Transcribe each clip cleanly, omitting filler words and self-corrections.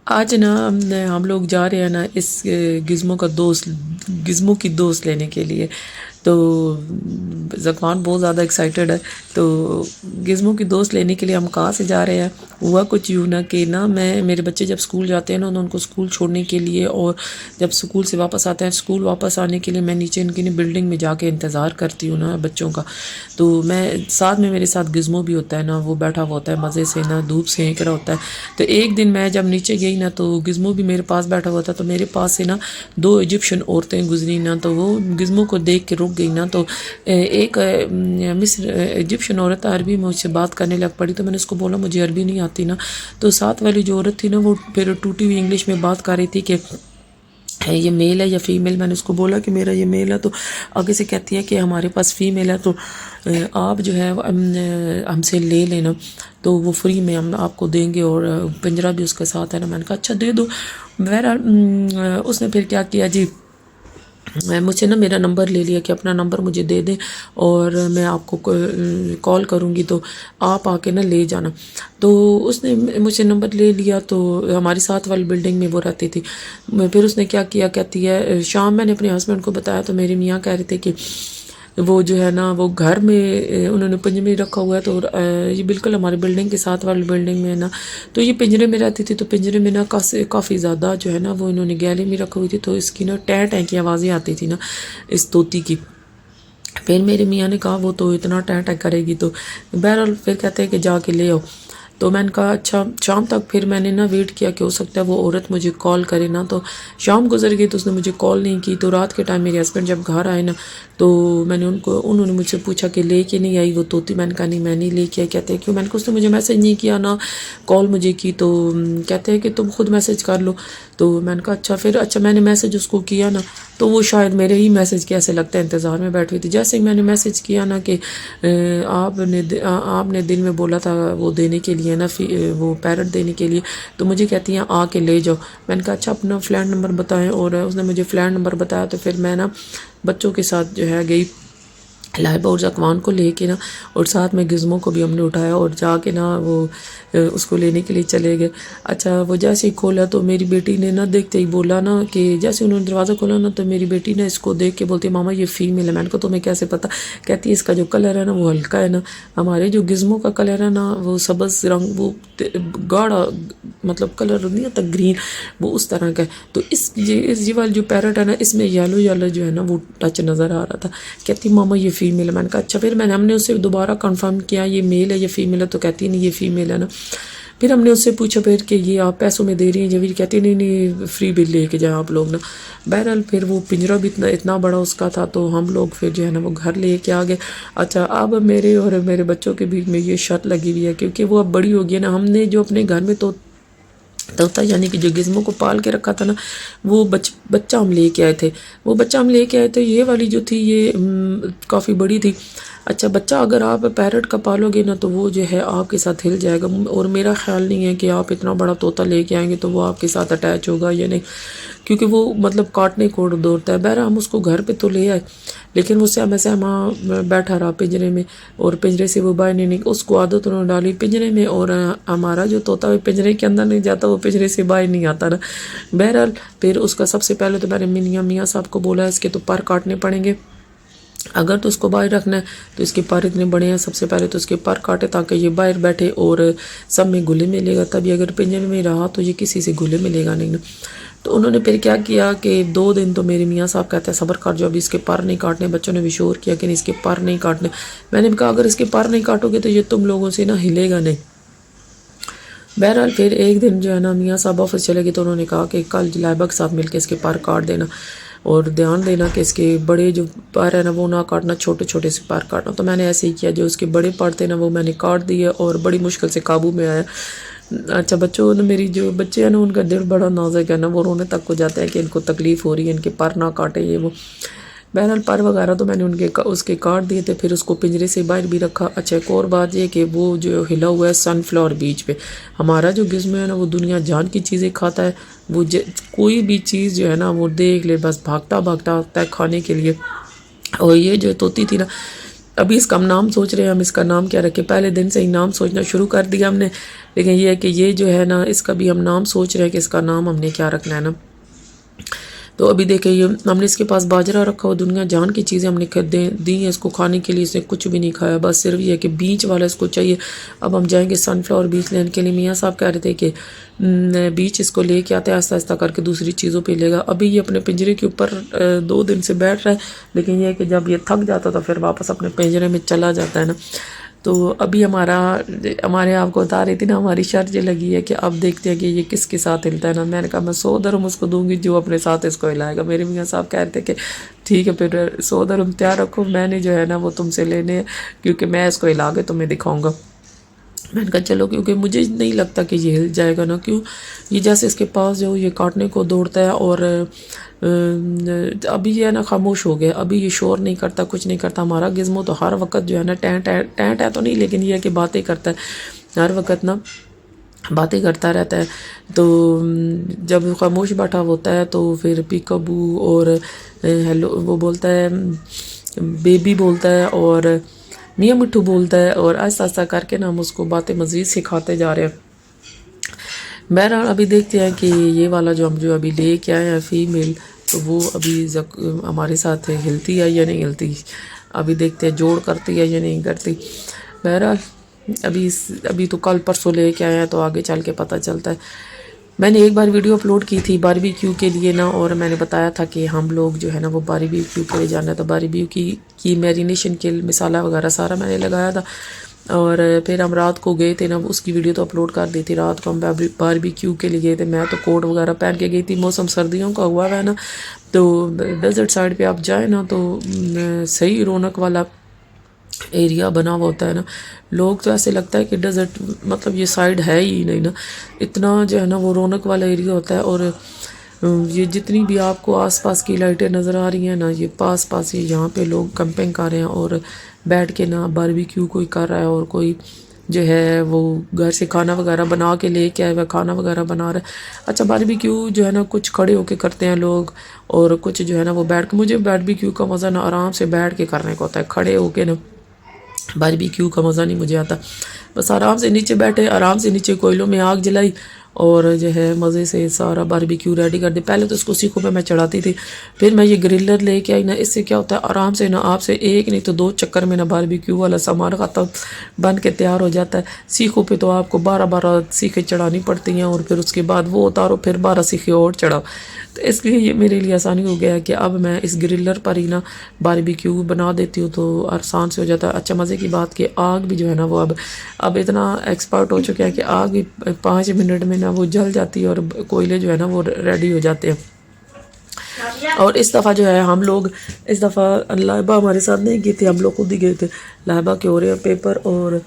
آج نا ہم لوگ جا رہے ہیں نا اس گزمو کی دوست لینے کے لیے. تو ذکوان بہت زیادہ ایکسائٹیڈ ہے. تو گزمو کی دوست لینے کے لیے ہم کہاں سے جا رہے ہیں. ہوا کچھ یوں نا کہ نا میرے بچے جب اسکول جاتے ہیں نا ان کو اسکول چھوڑنے کے لیے اور جب اسکول سے واپس آتے ہیں اسکول واپس آنے کے لیے میں نیچے ان کی بلڈنگ میں جا کے انتظار کرتی ہوں نا بچوں کا. تو ساتھ میں میرے ساتھ گزمو بھی ہوتا ہے نا, وہ بیٹھا ہوا ہوتا ہے مزے سے نا, دھوپ سینک رہا ہوتا ہے. تو ایک دن میں جب نیچے گئی نا تو گزمو بھی میرے پاس بیٹھا ہوا تھا. تو میرے پاس سے نا 2 ایجپشن عورتیں گزری نا, تو وہ گزمو کو دیکھ کے رک گئی نا. تو ایک مصر ایجپشن عورت عربی میں مجھ سے بات کرنے لگ پڑی. تو میں نے اس کو بولا مجھے عربی نہیں آتی نا. تو ساتھ والی جو عورت تھی نا وہ پھر ٹوٹی ہوئی انگلش میں بات کر رہی تھی کہ یہ میل ہے یا فیمیل. میں نے اس کو بولا کہ میرا یہ میل ہے. تو آگے سے کہتی ہے کہ ہمارے پاس فیمیل ہے, تو آپ جو ہے ہم سے لے لینا, تو وہ فری میں ہم آپ کو دیں گے اور پنجرہ بھی اس کے ساتھ ہے نا. میں نے کہا اچھا دے دو. بہرحال اس نے پھر کیا کیا جی, مجھ سے نا میرا نمبر لے لیا کہ اپنا نمبر مجھے دے دیں اور میں آپ کو کال کروں گی تو آپ آ کے نا لے جانا. تو اس نے مجھ سے نمبر لے لیا. تو ہماری ساتھ والی بلڈنگ میں وہ رہتی تھی. پھر اس نے کیا کیا, کہتی ہے شام میں نے اپنے ہسبینڈ کو بتایا تو میری میاں کہہ رہے تھے کہ وہ جو ہے نا وہ گھر میں انہوں نے پنجرے میں رکھا ہوا ہے. تو یہ بالکل ہماری بلڈنگ کے ساتھ والی بلڈنگ میں ہے نا, تو یہ پنجرے میں رہتی تھی. تو پنجرے میں نا کافی زیادہ جو ہے نا وہ انہوں نے گیلری میں رکھی ہوئی تھی. تو اس کی نا ٹیں ٹیں کی آوازیں آتی تھی نا اس طوطی کی. پھر میرے میاں نے کہا وہ تو اتنا ٹیں ٹیں کرے گی. تو بہرحال پھر کہتے ہیں کہ جا کے لے آؤ. تو میں نے کہا اچھا. شام تک پھر میں نے نا ویٹ کیا کہ ہو سکتا ہے وہ عورت مجھے کال کرے نا. تو شام گزر گئی تو اس نے مجھے کال نہیں کی. تو رات کے ٹائم میرے ہسبینڈ جب گھر آئے نا تو میں نے انہوں نے مجھ سے پوچھا کہ لے کے نہیں آئی وہ طوطی. میں نے کہا نہیں میں نہیں لے کے آئی. کہتے ہیں کیوں. میں نے کہا اس نے مجھے میسج نہیں کیا نا کال مجھے کی. تو کہتے ہیں کہ تم خود میسج کر لو. تو میں نے کہا اچھا. پھر اچھا میں نے میسج اس کو کیا نا تو وہ شاید میرے ہی میسج کے ایسے لگتا ہے انتظار میں بیٹھی ہوئی تھی. جیسے ہی میں نے میسج کیا نا کہ آپ نے دل میں بولا تھا وہ دینے کے لیے نا وہ پیرٹ دینے کے لیے, تو مجھے کہتی ہیں آ کے لے جاؤ. میں نے کہا اچھا اپنا فلیٹ نمبر بتائیں. اور اس نے مجھے فلیٹ نمبر بتایا. تو پھر میں نا بچوں کے ساتھ جو ہے گئی لائبہ اور ذکوان کو لے کے نا, اور ساتھ میں گزموں کو بھی ہم نے اٹھایا اور جا کے نا وہ اس کو لینے کے لیے چلے گئے. اچھا وہ جیسے ہی کھولا تو میری بیٹی نے نا دیکھتے ہی بولا نا کہ جیسے انہوں نے دروازہ کھولا نا تو میری بیٹی نے اس کو دیکھ کے بولتی ماما یہ فیمیل ہے. میں نے کہا تمہیں کیسے پتہ. کہتی ہے اس کا جو کلر ہے نا وہ ہلکا ہے نا, ہمارے جو گزموں کا کلر ہے نا وہ سبز رنگ وہ گاڑھا مطلب کلر نہیں ہوتا گرین, وہ اس طرح کا ہے. تو اس والی جو پیرٹ ہے نا اس میں یلو جو ہے نا وہ ٹچ نظر آ رہا تھا. کہتی ماما یہ فیمیل ہے. میں نے کہا اچھا. پھر ہم نے اس سے دوبارہ کنفرم کیا یہ میل ہے یہ فیمیل ہے. تو کہتی نہیں یہ فیمیل ہے نا. پھر ہم نے اس سے پوچھا پھر کہ یہ آپ پیسوں میں دے رہی ہیں جب. کہتی نہیں فری بل لے کے جائیں آپ لوگ نا. بہرحال پھر وہ پنجرہ بھی اتنا بڑا اس کا تھا. تو ہم لوگ پھر جو ہے نا وہ گھر لے کے آ گئے. اچھا اب میرے اور میرے بچوں کے بیچ میں یہ شرط لگی ہوئی ہے کیونکہ وہ اب بڑی ہو گئی ہے نا. ہم نے جو اپنے گھر میں طوطا یعنی کہ جو گزموں کو پال کے رکھا تھا نا وہ بچہ ہم لے کے آئے تھے. وہ بچہ ہم لے کے آئے تھے. یہ والی جو تھی یہ کافی بڑی تھی. اچھا بچہ اگر آپ پیرٹ کا پالو گے نا تو وہ جو ہے آپ کے ساتھ ہل جائے گا. اور میرا خیال نہیں ہے کہ آپ اتنا بڑا طوطا لے کے آئیں گے تو وہ آپ کے ساتھ اٹیچ ہوگا یا نہیں, کیونکہ وہ مطلب کاٹنے کو دوڑتا ہے. بہرحال ہم اس کو گھر پہ تو لے آئے لیکن وہ سہما بیٹھا رہا پنجرے میں اور پنجرے سے وہ باہر نہیں. اس کو عادت انہوں نے ڈالی پنجرے میں, اور ہمارا جو طوطا وہ پنجرے کے اندر نہیں جاتا وہ پنجرے سے باہر نہیں آتا نا. بہرحال پھر اس کا سب سے پہلے تو میں نے میاں صاحب کو بولا اس کے تو پر کاٹنے پڑیں گے. اگر تو اس کو باہر رکھنا ہے تو اس کے پر اتنے بڑے ہیں, سب سے پہلے تو اس کے پر کاٹے تاکہ یہ باہر بیٹھے اور سب میں گلے ملے گا. تبھی اگر پنجرے میں رہا تو یہ کسی سے گلے ملے گا نہیں. تو انہوں نے پھر کیا کیا کہ 2 دن تو میرے میاں صاحب کہتے ہیں صبر کر جو ابھی اس کے پر نہیں کاٹنے. بچوں نے بھی شور کیا کہ نہیں اس کے پر نہیں کاٹنے. میں نے کہا اگر اس کے پر نہیں کاٹو گے تو یہ تم لوگوں سے نا ہلے گا نہیں. بہرحال پھر ایک دن جو ہے نا میاں صاحب آفس چلے گئے تو انہوں نے کہا کہ کل لائبہ کے ساتھ مل کے اس کے پر کاٹ دینا اور دھیان دینا کہ اس کے بڑے جو پر ہیں نا وہ نہ کاٹنا, چھوٹے چھوٹے سے پر کاٹنا. تو میں نے ایسے ہی کیا, جو اس کے بڑے پر تھے نا وہ میں نے کاٹ دیے اور بڑی مشکل سے قابو میں آیا. اچھا بچوں نے میری جو بچے ہیں نا ان کا دل بڑا نازک ہے نا, وہ رونے تک ہو جاتا ہے کہ ان کو تکلیف ہو رہی ہے ان کے پر نہ کاٹے یہ وہ. بہرحال پر وغیرہ تو میں نے اس کے کاٹ دیے تھے. پھر اس کو پنجرے سے باہر بھی رکھا. اچھا ایک اور بات یہ کہ وہ جو ہلا ہوا ہے سن فلاور بیچ پہ, ہمارا جو گزم ہے نا وہ دنیا جان کی چیزیں کھاتا ہے. وہ کوئی بھی چیز جو ہے نا وہ دیکھ لے بس بھاگتا آتا ہے کھانے کے لیے. اور یہ جو طوطی تھی نا ابھی اس کا ہم نام سوچ رہے ہیں ہم اس کا نام کیا رکھیں. پہلے دن سے ہی نام سوچنا شروع کر دیا ہم نے, لیکن یہ ہے کہ یہ جو ہے نا اس کا بھی ہم نام سوچ رہے ہیں کہ اس کا نام ہم نے کیا رکھنا ہے نا. تو ابھی دیکھیں یہ ہم نے اس کے پاس باجرہ رکھا ہوا, دنیا جان کی چیزیں ہم نے دی ہیں اس کو کھانے کے لیے, اس نے کچھ بھی نہیں کھایا, بس صرف یہ ہے کہ بیچ والا اس کو چاہیے. اب ہم جائیں گے سن فلاور بیچ لینے کے لیے. میاں صاحب کہہ رہے تھے کہ بیچ اس کو لے کے آتے ہیں, آہستہ آہستہ کر کے دوسری چیزوں پہ لے گا. ابھی یہ اپنے پنجرے کے اوپر 2 دن سے بیٹھ رہا ہے, لیکن یہ ہے کہ جب یہ تھک جاتا تو پھر واپس اپنے پنجرے میں چلا جاتا ہے نا. تو ابھی ہمارے آپ کو بتا رہی تھی نا, ہماری شرط یہ لگی ہے کہ اب دیکھتے ہیں کہ یہ کس کے ساتھ ہلتا ہے نا. میں نے کہا میں 100 درہم اس کو دوں گی جو اپنے ساتھ اس کو ہلائے گا. میرے میاں صاحب کہہ رہے تھے کہ ٹھیک ہے پھر 100 درہم تیار رکھو, میں نے جو ہے نا وہ تم سے لینے ہیں کیونکہ میں اس کو ہلا کے تمہیں دکھاؤں گا. میں نے کہا چلو, کیونکہ مجھے نہیں لگتا کہ یہ ہل جائے گا نا. کیوں, یہ جیسے اس کے پاس جو یہ کاٹنے کو دوڑتا ہے, اور ابھی یہ ہے نا خاموش ہو گیا, ابھی یہ شور نہیں کرتا, کچھ نہیں کرتا. ہمارا گزمو تو ہر وقت جو ہے نا ٹینٹ ہے تو نہیں, لیکن یہ ہے کہ باتیں کرتا ہے ہر وقت نا, باتیں کرتا رہتا ہے. تو جب خاموش بیٹھا ہوتا ہے تو پھر پیکابو اور ہیلو وہ بولتا ہے, بیبی بولتا ہے, اور میاں مٹھو بولتا ہے, اور آہستہ آہستہ کر کے نا ہم اس کو باتیں مزید سکھاتے جا رہے ہیں. بہرحال ابھی دیکھتے ہیں کہ یہ والا جو ہم ابھی لے کے آئے ہیں فیمیل, تو وہ ابھی ہمارے ساتھ ہلتی ہے یا نہیں ہلتی. ابھی دیکھتے ہیں جوڑ کرتی ہے یا نہیں کرتی. بہرحال ابھی تو کل پرسوں لے کے آئے ہیں, تو آگے چل کے پتہ چلتا ہے. میں نے ایک بار ویڈیو اپلوڈ کی تھی باربی کیو کے لیے نا, اور میں نے بتایا تھا کہ ہم لوگ جو ہے نا وہ باربی کیو کے لیے جانا ہے. تو باربی کی میرینیشن کے مسالہ وغیرہ سارا میں نے لگایا تھا, اور پھر ہم رات کو گئے تھے نا, اس کی ویڈیو تو اپلوڈ کر دی تھی. رات کو ہم باربی کیو کے لیے گئے تھے. میں تو کوٹ وغیرہ پہن کے گئی تھی, موسم سردیوں کا ہوا ہے نا, تو ڈیزرٹ سائڈ پہ آپ جائیں نا تو صحیح رونق والا ایریا بنا ہوا ہوتا ہے نا. لوگ تو ایسے لگتا ہے کہ ڈیزرٹ مطلب یہ سائڈ ہے ہی نہیں نا, اتنا جو ہے نا وہ رونق والا ایریا ہوتا ہے. اور یہ جتنی بھی آپ کو آس پاس کی لائٹیں نظر آ رہی ہیں نا, یہ پاس ہی یہاں پہ لوگ کیمپنگ کر رہے ہیں, اور بیٹھ کے نا باربی کیو کوئی کر رہا ہے, اور کوئی جو ہے وہ گھر سے کھانا وغیرہ بنا کے لے کے آئے ہوئے کھانا وغیرہ بنا رہا ہے. اچھا باربی کیو جو ہے نا کچھ کھڑے ہو کے کرتے ہیں لوگ, اور کچھ جو ہے نا وہ بیٹھ کے. مجھے باربی کیو کا مزہ نا آرام سے بیٹھ کے کرنے کا ہوتا ہے, کھڑے ہو کے نا باربی کیو کا مزہ نہیں مجھے آتا. بس آرام سے نیچے بیٹھے, آرام سے نیچے کوئلوں میں آگ جلائی, اور جو ہے مزے سے سارا باربی کیو ریڈی کر دی. پہلے تو اس کو سیخوں پہ میں چڑھاتی تھی, پھر میں یہ گرلر لے کے آئی نا. اس سے کیا ہوتا ہے آرام سے نا آپ سے ایک نہیں تو 2 چکر میں نا باربی کیو والا سامان ختم بن کے تیار ہو جاتا ہے. سیخوں پہ تو آپ کو 12 سیخیں چڑھانی پڑتی ہیں, اور پھر اس کے بعد وہ اتارو, پھر 12 سیخیں اور چڑھاؤ. تو اس لیے یہ میرے لیے آسانی ہو گیا کہ اب میں اس گرلر پر ہی نا باربی کیو بنا دیتی ہوں, تو آسان سے ہو جاتا ہے. اچھا مزے کی بات کہ آگ بھی جو ہے نا وہ اب اتنا ایکسپرٹ ہو چکا ہے کہ آگ 5 منٹ میں نا وہ جل جاتی ہے, اور کوئلے جو ہے نا وہ ریڈی ہو جاتے ہیں. اور اس دفعہ جو ہے ہم لوگ اس دفعہ لائبہ ہمارے ساتھ نہیں گئے تھے, ہم لوگ خود ہی گئے تھے. لائبہ کے ہو رہے ہیں پیپر, اور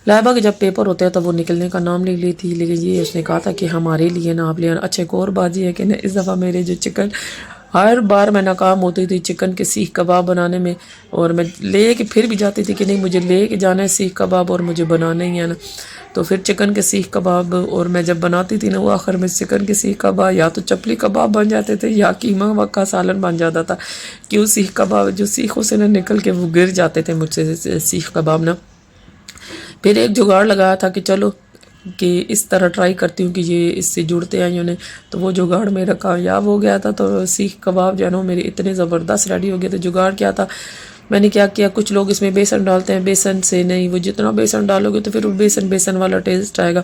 لائبہ کے جب پیپر ہوتے ہیں تو وہ نکلنے کا نام نہیں لیتی, لیکن یہ اس نے کہا تھا کہ ہمارے لیے نا آپ لے آنا. اچھا ایک اور بات یہ ہے کہ نا اس دفعہ میرے جو چکن ہر بار میں ناکام ہوتی تھی چکن کے سیخ کباب بنانے میں, اور میں لے کے پھر بھی جاتی تھی کہ نہیں مجھے لے کے جانا ہے سیخ کباب, اور مجھے بنانا ہی ہے نا. تو پھر چکن کے سیخ کباب, اور میں جب بناتی تھی نا وہ آخر میں چکن کے سیخ کباب یا تو چپلی کباب بن جاتے تھے یا قیمہ وقا سالن بن جاتا تھا. کیوں سیخ کباب جو سیخوں سے نا نکل کے وہ گر جاتے تھے مجھ سے سیخ کباب نا. پھر ایک جگاڑ لگایا تھا کہ چلو کہ اس طرح ٹرائی کرتی ہوں کہ یہ اس سے جڑتے ہیں انہیں, تو وہ جگاڑ میرا کامیاب ہو گیا تھا. تو سیخ کباب جو ہے نا میرے اتنے زبردست ریڈی ہو گئے تھے. جگاڑ کیا تھا, میں نے کیا کیا, کچھ لوگ اس میں بیسن ڈالتے ہیں, بیسن سے نہیں, وہ جتنا بیسن ڈالو گے تو پھر وہ بیسن والا ٹیسٹ آئے گا.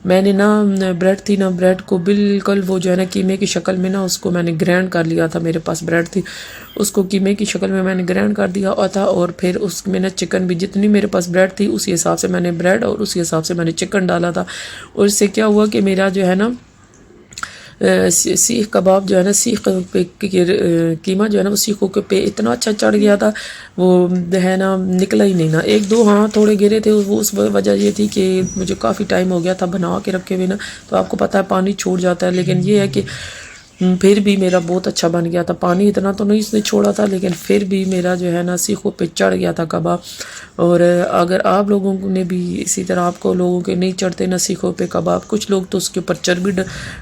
میں نے نا بریڈ تھی نا, بریڈ کو بالکل وہ جو ہے نا قیمے کی شکل میں نا اس کو میں نے گرینڈ کر لیا تھا. میرے پاس بریڈ تھی, اس کو قیمے کی شکل میں نے گرینڈ کر دیا تھا, اور پھر اس میں نا چکن بھی جتنی میرے پاس بریڈ تھی اسی حساب سے میں نے بریڈ اور اسی حساب سے میں نے چکن ڈالا تھا. اور اس سے کیا ہوا کہ میرا جو ہے نا سیخ کباب جو ہے نا سیخ پہ قیمہ جو ہے نا وہ سیخوں کے پہ اتنا اچھا چڑھ گیا تھا, وہ ہے نا نکلا ہی نہیں نا. 1-2 ہاں تھوڑے گرے تھے, وہ اس وجہ یہ تھی کہ مجھے کافی ٹائم ہو گیا تھا بنا کے رکھے ہوئے نا, تو آپ کو پتہ ہے پانی چھوڑ جاتا ہے. لیکن یہ ہے کہ پھر بھی میرا بہت اچھا بن گیا تھا. پانی اتنا تو نہیں اس نے چھوڑا تھا لیکن پھر بھی میرا جو ہے نا سیخوں پہ چڑھ گیا تھا کباب. اور اگر آپ لوگوں نے بھی اسی طرح آپ کو لوگوں کے نہیں چڑھتے نا سیخوں پہ کباب, کچھ لوگ تو اس کے اوپر چربی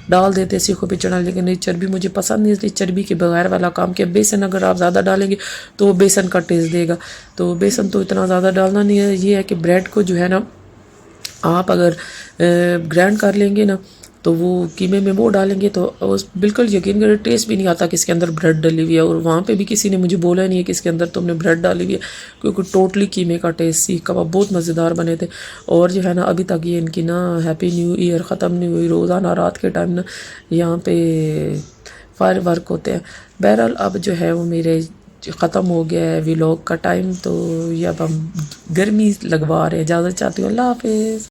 ڈال دیتے سیخوں پہ چڑھا, لیکن نہیں چربی مجھے پسند نہیں, اس لیے چربی کے بغیر والا کام کیا. بیسن اگر آپ زیادہ ڈالیں گے تو وہ بیسن کا ٹیسٹ دے گا, تو بیسن تو اتنا زیادہ ڈالنا نہیں ہے. یہ ہے کہ بریڈ کو جو ہے نا آپ اگر گرائنڈ کر لیں گے نا تو وہ قیمے میں وہ ڈالیں گے تو بالکل یقین کریں ٹیسٹ بھی نہیں آتا کہ اس کے اندر بریڈ ڈلی ہوئی ہے. اور وہاں پہ بھی کسی نے مجھے بولا نہیں ہے کہ اس کے اندر تم نے بریڈ ڈالی ہوئی ہے, کیونکہ ٹوٹلی قیمے کا ٹیسٹ. سیخ کباب بہت مزیدار بنے تھے. اور جو ہے نا ابھی تک یہ ان کی نا ہیپی نیو ایئر ختم نہیں ہوئی, روزانہ رات کے ٹائم نا یہاں پہ فائر ورک ہوتے ہیں. بہرحال اب جو ہے وہ میرے ختم ہو گیا ہے ویلاگ کا ٹائم, تو یہ اب ہم گرمی لگوا رہے ہیں. اجازت چاہتی ہوں, اللہ حافظ.